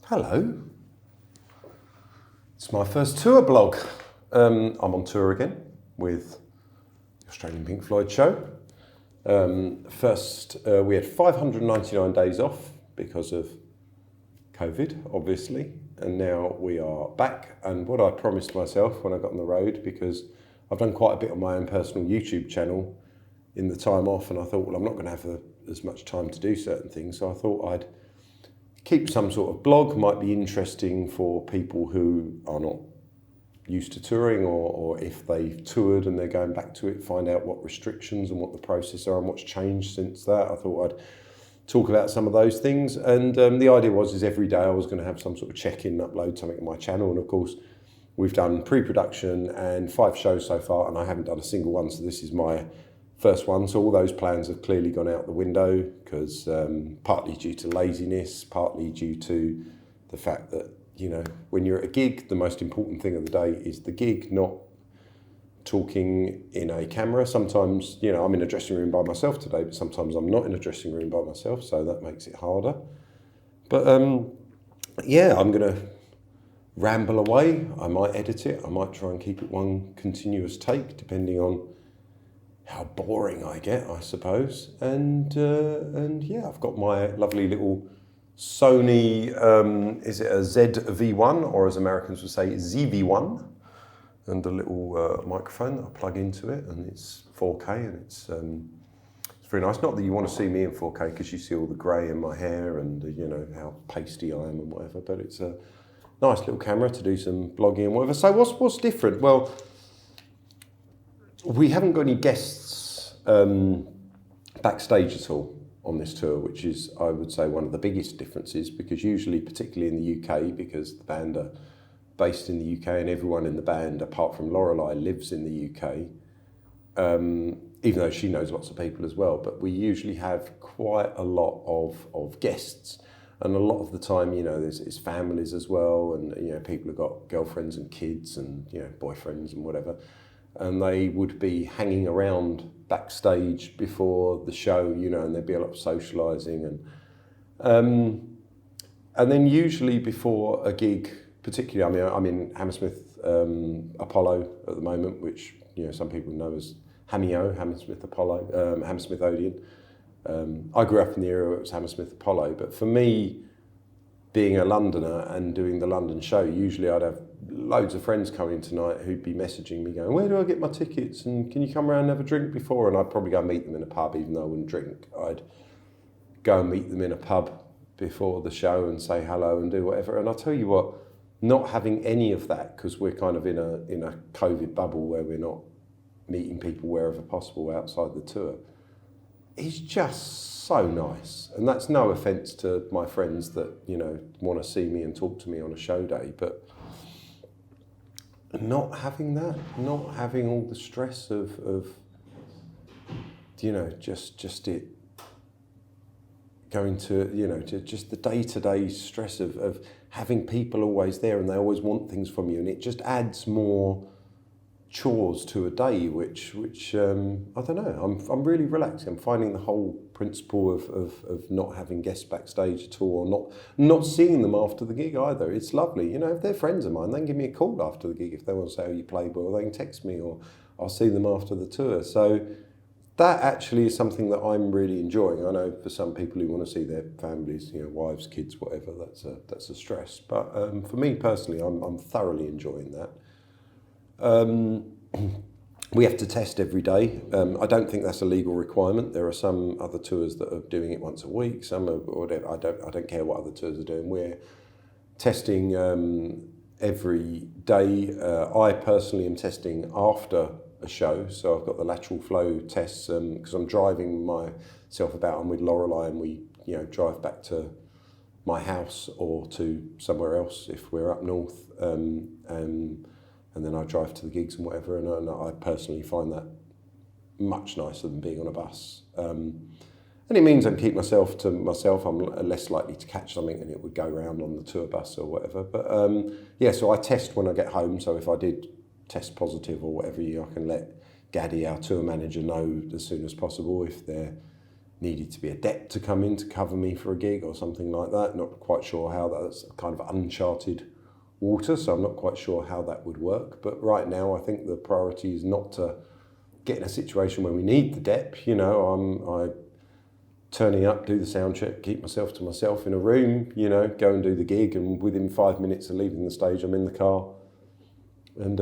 Hello. It's my first tour blog. I'm on tour again with the Australian Pink Floyd show. We had 599 days off because of COVID, obviously, and now we are back. And what I promised myself when I got on the road, because I've done quite a bit on my own personal YouTube channel in the time off, and I thought, well, I'm not going to have as much time to do certain things, so I thought I'd keep some sort of blog. Might be interesting for people who are not used to touring, or if they've toured and they're going back to it, find out what restrictions and what the process are and what's changed since that. I thought I'd talk about some of those things, and the idea was every day I was going to have some sort of check-in, upload something to my channel. And of course we've done pre-production and 5 shows so far, and I haven't done a single one, so this is my first one. So all those plans have clearly gone out the window, because partly due to laziness, partly due to the fact that, you know, when you're at a gig, the most important thing of the day is the gig, not talking in a camera. Sometimes, you know, I'm in a dressing room by myself today, but sometimes I'm not in a dressing room by myself, so that makes it harder. But yeah, I'm going to ramble away. I might edit it. I might try and keep it one continuous take, depending on how boring I get, I suppose. And yeah, I've got my lovely little Sony, is it a ZV-1, or as Americans would say, ZV-1, and a little microphone that I plug into it, and it's 4K, and it's very nice. Not that you want to see me in 4K, because you see all the grey in my hair and you know how pasty I am and whatever, but it's a nice little camera to do some blogging and whatever. So what's different? Well, we haven't got any guests backstage at all on this tour, which is, I would say, one of the biggest differences, because usually, particularly in the UK, because the band are based in the UK and everyone in the band, apart from Lorelei, lives in the UK, even though she knows lots of people as well, but we usually have quite a lot of guests. And a lot of the time, you know, it's families as well, and, you know, people have got girlfriends and kids and, you know, boyfriends and whatever. And they would be hanging around backstage before the show, you know, and there'd be a lot of socialising. And then usually before a gig, particularly, I mean, I'm in Hammersmith Apollo at the moment, which, you know, some people know as Hammersmith Apollo, Hammersmith Odeon. I grew up in the area where it was Hammersmith Apollo, but for me, being a Londoner and doing the London show, usually I'd have loads of friends coming tonight who'd be messaging me going, where do I get my tickets, and can you come around and have a drink before? And I'd probably go meet them in a pub, even though I wouldn't drink. I'd go and meet them in a pub before the show and say hello and do whatever. And I'll tell you what, not having any of that, because we're kind of in a COVID bubble where we're not meeting people wherever possible outside the tour, is just so nice. And that's no offence to my friends that, you know, want to see me and talk to me on a show day, but not having that, not having all the stress of you know, just it going to, you know, to just the day-to-day stress of having people always there, and they always want things from you, and it just adds more chores to a day, which I don't know, I'm really relaxing. I'm finding the whole principle of not having guests backstage at all, or not seeing them after the gig either. It's lovely, you know, if they're friends of mine, they can give me a call after the gig if they want to say, oh, you played well, they can text me, or I'll see them after the tour. So that actually is something that I'm really enjoying. I know for some people who want to see their families, you know, wives, kids, whatever, that's a stress, but for me personally, I'm thoroughly enjoying that. We have to test every day. I don't think that's a legal requirement. There are some other tours that are doing it once a week. Some are, or I don't care what other tours are doing. We're testing every day. I personally am testing after a show, so I've got the lateral flow tests because I'm driving myself about. I'm with Lorelei, and we, you know, drive back to my house or to somewhere else if we're up north. And then I drive to the gigs and whatever, and I personally find that much nicer than being on a bus. And it means I can keep myself to myself. I'm less likely to catch something and it would go around on the tour bus or whatever. But yeah, so I test when I get home. So if I did test positive or whatever, I can let Gaddy, our tour manager, know as soon as possible if there needed to be a debt to come in to cover me for a gig or something like that. Not quite sure how that's kind of uncharted water, so I'm not quite sure how that would work. But right now, I think the priority is not to get in a situation where we need the dep. You know, I turning up, do the sound check, keep myself to myself in a room, you know, go and do the gig, and within 5 minutes of leaving the stage, I'm in the car, and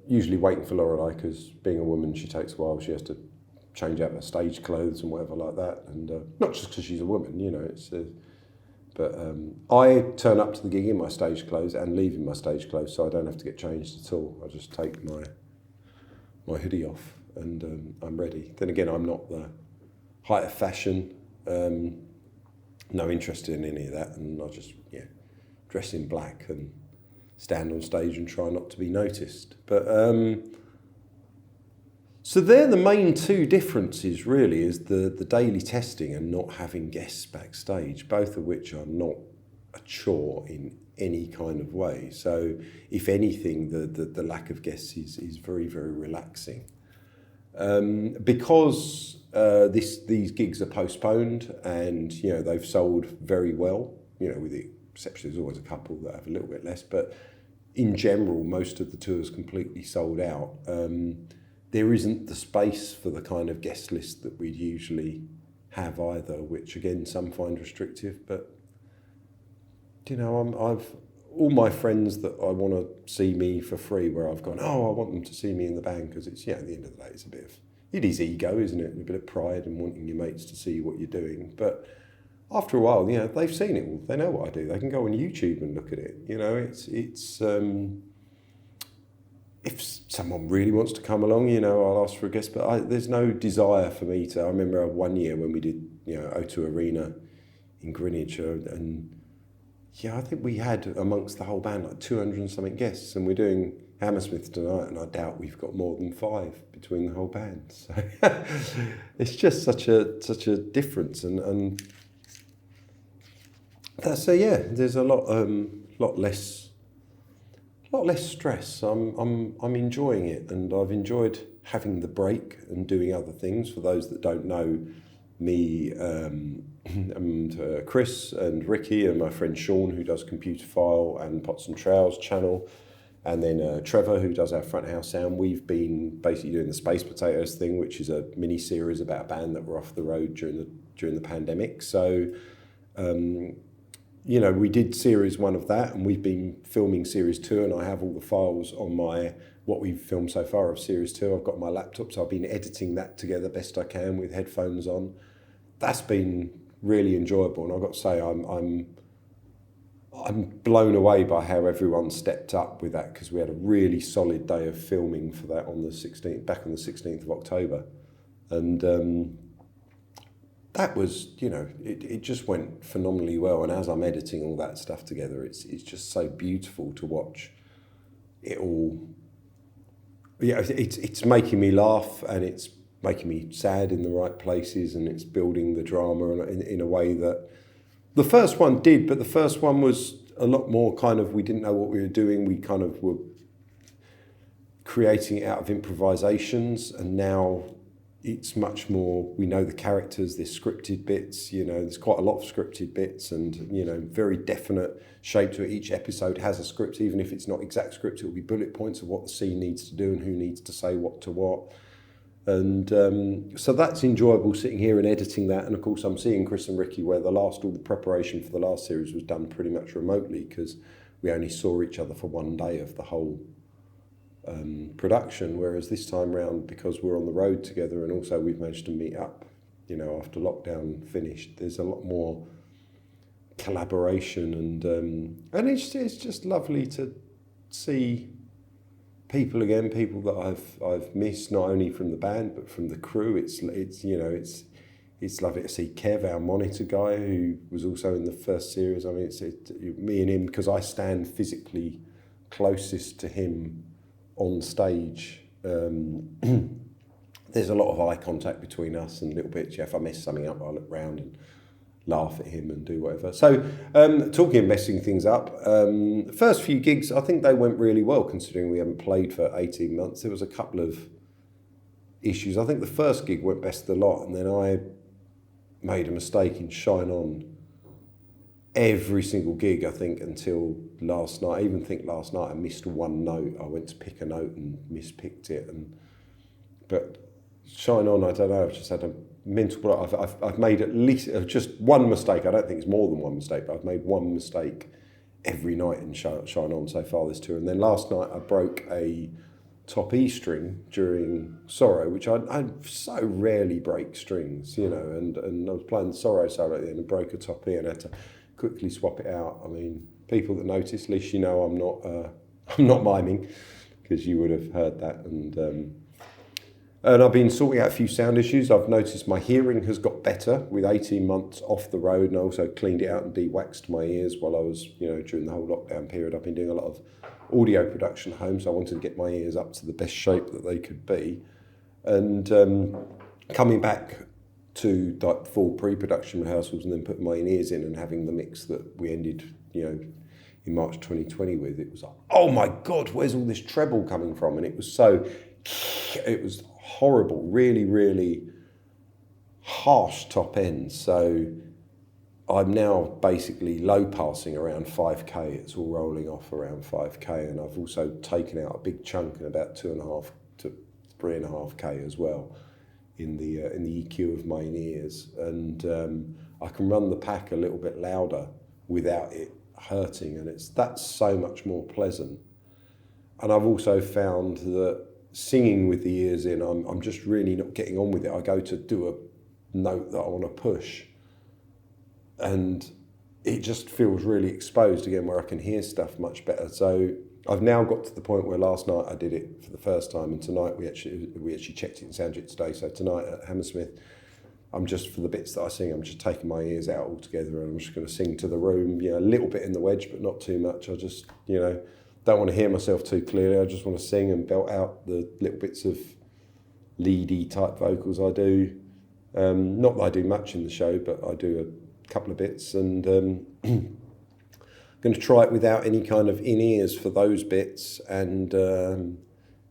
usually waiting for Lorelei, because being a woman, she takes a while. She has to change out her stage clothes and whatever like that, and not just because she's a woman, you know. It's but I turn up to the gig in my stage clothes and leave in my stage clothes, so I don't have to get changed at all. I just take my hoodie off, and I'm ready. Then again, I'm not the height of fashion. No interest in any of that, and I just dress in black and stand on stage and try not to be noticed. But so they're the main two differences, really, is the daily testing and not having guests backstage, both of which are not a chore in any kind of way. So if anything, the lack of guests is very, very relaxing. Because these gigs are postponed, and they've sold very well, with the exception there's always a couple that have a little bit less, but in general most of the tours completely sold out. There isn't the space for the kind of guest list that we'd usually have either, which again some find restrictive. But I've all my friends that I want to see me for free, where I've gone, I want them to see me in the band, because it's at the end of the day it's it is ego, isn't it? A bit of pride and wanting your mates to see what you're doing. But after a while, they've seen it all. They know what I do. They can go on YouTube and look at it. It's if someone really wants to come along, I'll ask for a guest. But there's no desire for me to. I remember one year when we did, O2 Arena in Greenwich, and I think we had amongst the whole band like 200 and something guests, and we're doing Hammersmith tonight, and I doubt we've got more than 5 between the whole band. So it's just such a difference, and so there's a lot less stress. I'm enjoying it, and I've enjoyed having the break and doing other things. For those that don't know me, and Chris and Ricky and my friend Sean, who does Computer File and Pots and Trowels channel, and then Trevor, who does our front house sound. We've been basically doing the Space Potatoes thing, which is a mini series about a band that were off the road during the pandemic. So we did series 1 of that, and we've been filming series 2, and I have all the files on what we've filmed so far of series 2. I've got my laptop, so I've been editing that together best I can with headphones on. That's been really enjoyable, and I've got to say I'm blown away by how everyone stepped up with that, because we had a really solid day of filming for that on the 16th of October, and that was, it just went phenomenally well. And as I'm editing all that stuff together, it's just so beautiful to watch it all. It's making me laugh, and it's making me sad in the right places, and it's building the drama in a way that the first one did. But the first one was a lot more kind of, we didn't know what we were doing. We kind of were creating it out of improvisations, and now it's much more, we know the characters, there's scripted bits, there's quite a lot of scripted bits, and, very definite shape to it. Each episode has a script, even if it's not exact script, it will be bullet points of what the scene needs to do and who needs to say what to what. And so that's enjoyable, sitting here and editing that. And of course, I'm seeing Chris and Ricky, where all the preparation for the last series was done pretty much remotely, because we only saw each other for one day of the whole production, whereas this time round, because we're on the road together, and also we've managed to meet up, after lockdown finished, there's a lot more collaboration, and it's just lovely to see people again, people that I've missed, not only from the band but from the crew. It's lovely to see Kev, our monitor guy, who was also in the first series. I mean, it's me and him, because I stand physically closest to him on stage. There's a lot of eye contact between us, and little bits. If I mess something up, I look round and laugh at him and do whatever. So, talking of messing things up, first few gigs, I think they went really well, considering we haven't played for 18 months. There was a couple of issues. I think the first gig went best of the lot, and then I made a mistake in Shine On every single gig, I think, until last night. I even think last night I missed one note. I went to pick a note and mispicked it. But Shine On, I don't know, I've just had a mental block. I've made at least just one mistake. I don't think it's more than one mistake, but I've made one mistake every night in Shine On so far this tour. And then last night I broke a top E string during Sorrow, which I so rarely break strings, you know, and I was playing the Sorrow solo at the end and broke a top E and had to quickly swap it out. I mean, people that notice, at least you know I'm not miming, because you would have heard that. And I've been sorting out a few sound issues. I've noticed my hearing has got better with 18 months off the road, and I also cleaned it out and de-waxed my ears while I was, you know, during the whole lockdown period. I've been doing a lot of audio production at home, so I wanted to get my ears up to the best shape that they could be. And coming back to like full pre-production rehearsals and then putting my ears in and having the mix that we ended, you know, in March 2020 with, it was like, oh my God, where's all this treble coming from? And it was horrible, really, really harsh top end. So I'm now basically low passing around 5k. It's all rolling off around 5k, and I've also taken out a big chunk in about 2.5 to 3.5k as well in the EQ of my in-ears, and I can run the pack a little bit louder without it hurting, and that's so much more pleasant. And I've also found that singing with the ears in, I'm just really not getting on with it. I go to do a note that I want to push, and it just feels really exposed again, where I can hear stuff much better. So I've now got to the point where last night I did it for the first time, and tonight we actually checked it in Soundcheck today. So tonight at Hammersmith, I'm just, for the bits that I sing, I'm just taking my ears out altogether, and I'm just going to sing to the room, you know, a little bit in the wedge, but not too much. I just, you know, don't want to hear myself too clearly. I just want to sing and belt out the little bits of leady type vocals I do. Not that I do much in the show, but I do a couple of bits, and going to try it without any kind of in-ears for those bits, and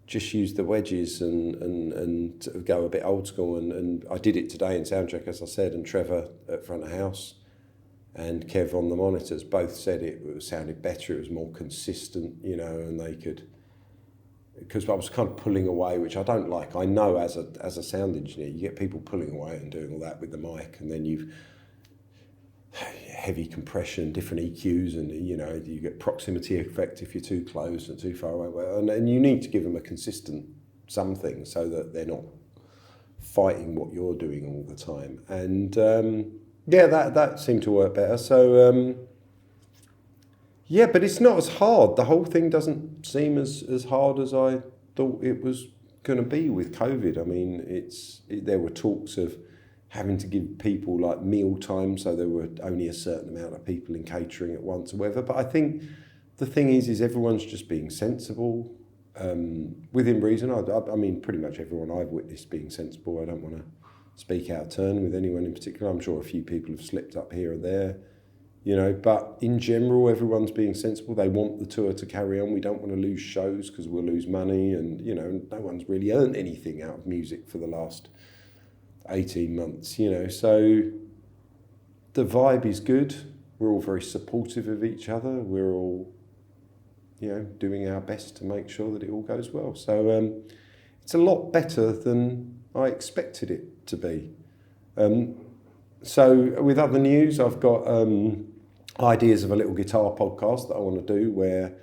just use the wedges and sort of go a bit old school. And I did it today in Soundcheck, as I said, and Trevor at front of house and Kev on the monitors both said it sounded better, it was more consistent, you know, and they could, because I was kind of pulling away, which I don't like. I know as a sound engineer, you get people pulling away and doing all that with the mic, and then you've heavy compression, different EQs, and you know, you get proximity effect if you're too close and too far away, and you need to give them a consistent something so that they're not fighting what you're doing all the time. And yeah, that seemed to work better. So yeah, but it's not as hard. The whole thing doesn't seem as hard as I thought it was going to be with COVID. I mean, there were talks of having to give people like meal time, so there were only a certain amount of people in catering at once or whatever. But I think the thing is everyone's just being sensible, within reason. I mean, pretty much everyone I've witnessed being sensible. I don't want to speak out of turn with anyone in particular. I'm sure a few people have slipped up here or there, you know, but in general, everyone's being sensible. They want the tour to carry on. We don't want to lose shows because we'll lose money, and, you know, no one's really earned anything out of music for the last 18 months, you know, so the vibe is good. We're all very supportive of each other. We're all, you know, doing our best to make sure that it all goes well. So it's a lot better than I expected it to be. So with other news, I've got ideas of a little guitar podcast that I want to do, where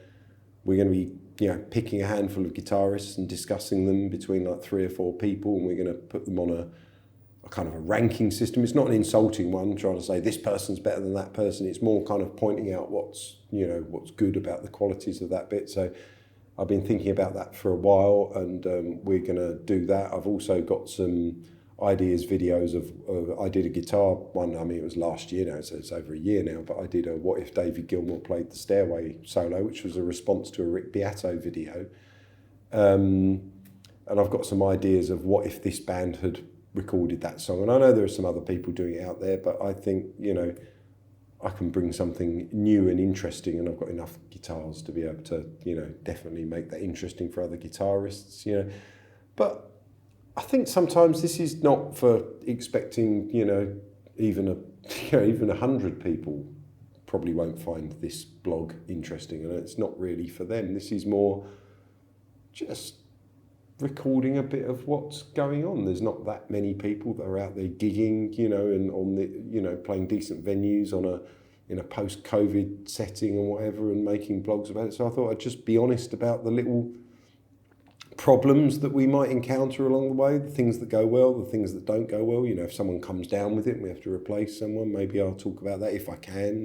we're going to be, you know, picking a handful of guitarists and discussing them between like 3 or 4 people, and we're going to put them on a kind of a ranking system. It's not an insulting one, trying to say this person's better than that person. It's more kind of pointing out what's good about the qualities of that bit. So I've been thinking about that for a while, and we're going to do that. I've also got some ideas, videos of I did a guitar one. I mean, it was last year now, so it's over a year now, but I did a What If David Gilmour Played the Stairway solo, which was a response to a Rick Beato video. And I've got some ideas of what if this band had recorded that song. And I know there are some other people doing it out there, but I think, you know, I can bring something new and interesting, and I've got enough guitars to be able to, you know, definitely make that interesting for other guitarists, you know. But I think sometimes this is not for expecting, you know, even even 100 people probably won't find this blog interesting, and it's not really for them. This is more just recording a bit of what's going on. There's not that many people that are out there gigging, and on the, playing decent venues in a post-COVID setting and whatever, and making blogs about it. So I thought I'd just be honest about the little problems that we might encounter along the way, the things that go well, the things that don't go well. If someone comes down with it and we have to replace someone, maybe I'll talk about that if I can,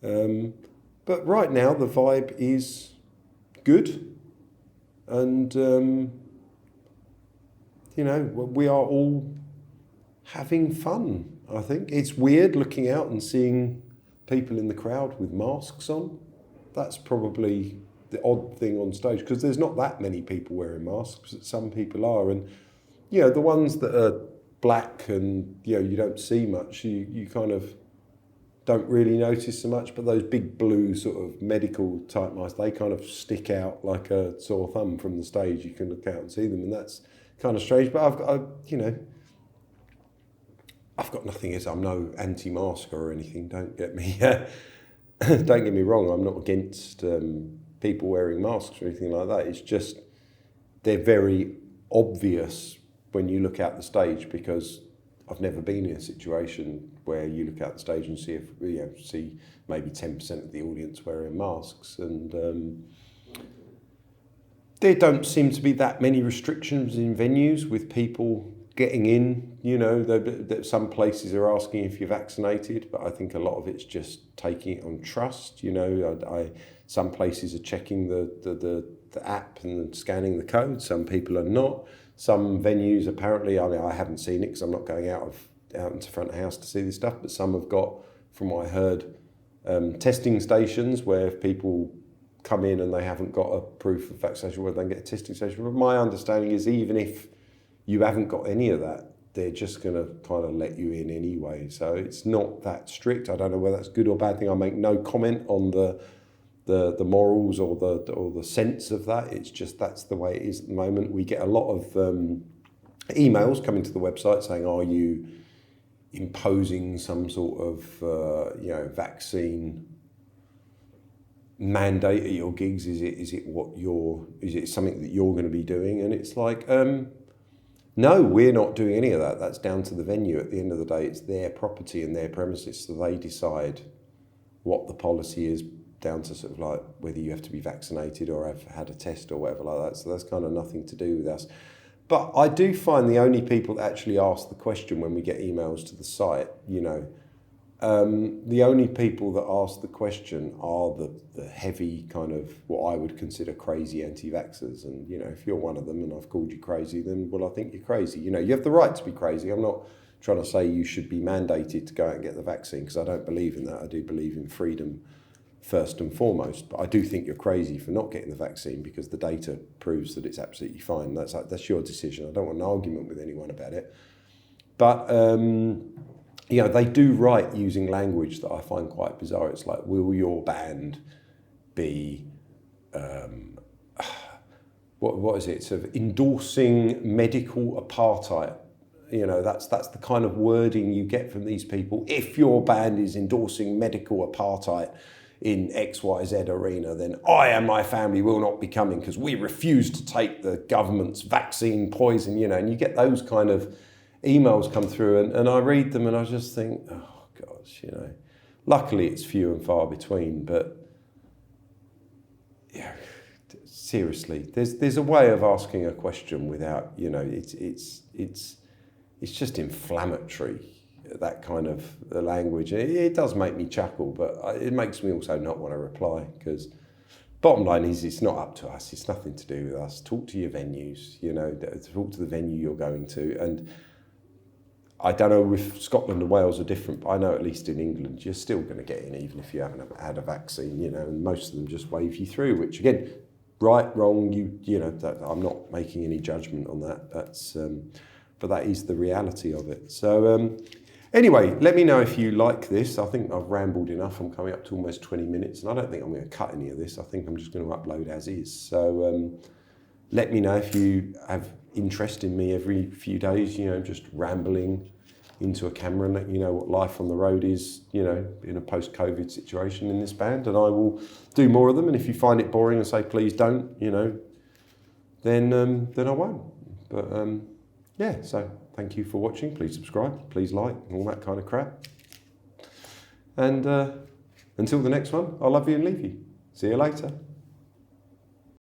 But right now the vibe is good, and we are all having fun. I think it's weird looking out and seeing people in the crowd with masks on. That's probably the odd thing on stage, because there's not that many people wearing masks. Some people are, and the ones that are black and you don't see much, you kind of don't really notice so much. But those big blue sort of medical type masks, they kind of stick out like a sore thumb from the stage. You can look out and see them, and that's kind of strange. But I've got nothing as I'm no anti-masker or anything. Don't get me wrong. I'm not against people wearing masks or anything like that. It's just they're very obvious when you look out the stage, because I've never been in a situation where you look out the stage and see maybe 10% of the audience wearing masks, and there don't seem to be that many restrictions in venues with people getting in. Some places are asking if you're vaccinated, but I think a lot of it's just taking it on trust. Some places are checking the app and scanning the code. Some people are not. Some venues apparently, I haven't seen it because I'm not going out into front of house to see this stuff, but some have got, from what I heard, testing stations where if people come in and they haven't got a proof of vaccination, where they can get a testing station. But my understanding is even if you haven't got any of that, they're just going to kind of let you in anyway. So it's not that strict. I don't know whether that's a good or bad thing. I make no comment on the morals or the sense of that. It's just that's the way it is at the moment. We get a lot of emails coming to the website saying, "Are you imposing some sort of vaccine mandate at your gigs? Is it something that you're going to be doing?" And it's like, no, we're not doing any of that. That's down to the venue. At the end of the day, it's their property and their premises, so they decide what the policy is, down to sort of like whether you have to be vaccinated or have had a test or whatever like that. So that's kind of nothing to do with us. But I do find the only people that actually ask the question when we get emails to the site, the only people that ask the question are the heavy kind of what I would consider crazy anti-vaxxers. And, if you're one of them and I've called you crazy, then, well, I think you're crazy. You have the right to be crazy. I'm not trying to say you should be mandated to go out and get the vaccine, because I don't believe in that. I do believe in freedom first and foremost. But I do think you're crazy for not getting the vaccine, because the data proves that it's absolutely fine. That's your decision. I don't want an argument with anyone about it. But they do write using language that I find quite bizarre. It's like, will your band be, what is it, sort of endorsing medical apartheid? That's the kind of wording you get from these people. If your band is endorsing medical apartheid in XYZ arena, then I and my family will not be coming because we refuse to take the government's vaccine poison, and you get those kind of emails come through, and I read them and I just think, oh gosh, luckily it's few and far between, but seriously, there's a way of asking a question without, it's just inflammatory, that kind of language. It does make me chuckle, but it makes me also not want to reply, because bottom line is it's not up to us. It's nothing to do with us. Talk to your venues, talk to the venue you're going to. And I don't know if Scotland and Wales are different, but I know at least in England, you're still going to get in even if you haven't had a vaccine, and most of them just wave you through, which again, right, wrong, I'm not making any judgment on that. But that is the reality of it. So anyway, let me know if you like this. I think I've rambled enough. I'm coming up to almost 20 minutes, and I don't think I'm going to cut any of this. I think I'm just going to upload as is. So let me know if you have interest in me every few days, just rambling into a camera and let you know what life on the road is, you know, in a post-COVID situation in this band. And I will do more of them. And if you find it boring and say, please don't, you know, then I won't. But yeah, so thank you for watching. Please subscribe, please like, all that kind of crap. And until the next one, I'll love you and leave you. See you later.